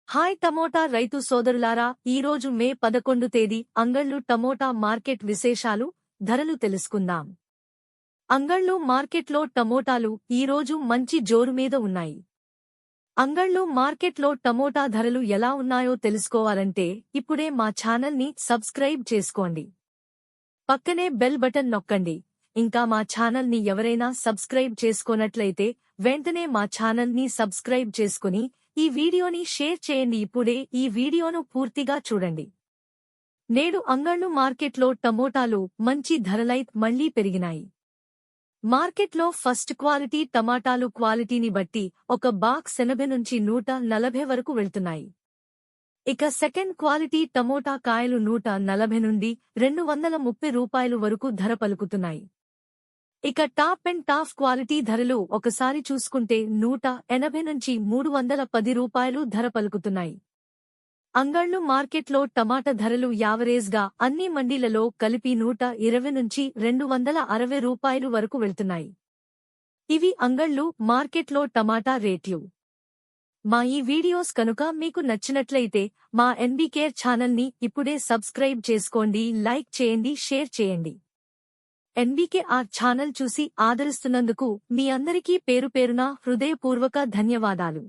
Hi tomato రైతు సోదరులారా, ఈరోజు మే 11 తేదీ అంగళ్ళు టమోటా మార్కెట్ విశేషాలు, ధరలు తెలుసుకుందాం. అంగళ్ళు మార్కెట్లో టమోటాలు ఈరోజు మంచి జోరు మీద ఉన్నాయి. అంగళ్ళు మార్కెట్లో టమోటా ధరలు ఎలా ఉన్నాయో తెలుసుకోవాలంటే ఇప్పుడే మా ఛానల్ని సబ్స్క్రైబ్ చేసుకోండి. పక్కనే బెల్ బటన్ నొక్కండి. ఇంకా మా ఛానల్ని ఎవరైనా సబ్స్క్రైబ్ చేసుకోనట్లయితే వెంటనే మా ఛానల్ని సబ్స్క్రైబ్ చేసుకుని ఈ వీడియోని షేర్ చేయండి. ఇప్పుడే ఈ వీడియోను పూర్తిగా చూడండి. నేడు అంగళ్ళు మార్కెట్లో టమోటాలు మంచి ధరలై మళ్లీ పెరిగినాయి. మార్కెట్లో ఫస్ట్ క్వాలిటీ టమాటాలు క్వాలిటీని బట్టి ఒక బాక్స్ 80 నుంచి 140 వరకు వెళ్తున్నాయి. ఇక సెకండ్ క్వాలిటీ టమోటా కాయలు 140 నుండి 230 రూపాయలు వరకు ధర పలుకుతున్నాయి. ఇక టాప్ అండ్ టాప్ క్వాలిటీ ధరలు ఒకసారి చూసుకుంటే 180 నుంచి 310 రూపాయలు ధర పలుకుతున్నాయి. అంగళ్ళు మార్కెట్లో టమాటా ధరలు యావరేజ్గా అన్ని మండీలలో కలిపి 120 నుంచి 260 రూపాయలు వరకు వెళ్తున్నాయి. ఇవి అంగళ్ళు మార్కెట్లో టమాటా రేట్లు. మా ఈ వీడియోస్ కనుక మీకు నచ్చినట్లయితే మా ఎన్బీకేర్ ఛానల్ని ఇప్పుడే సబ్స్క్రైబ్ చేసుకోండి, లైక్ చేయండి, షేర్ చేయండి. ఎన్బీకేఆర్ ఛానల్ చూసి ఆదరిస్తున్నందుకు మీ అందరికీ పేరుపేరున హృదయపూర్వక ధన్యవాదాలు.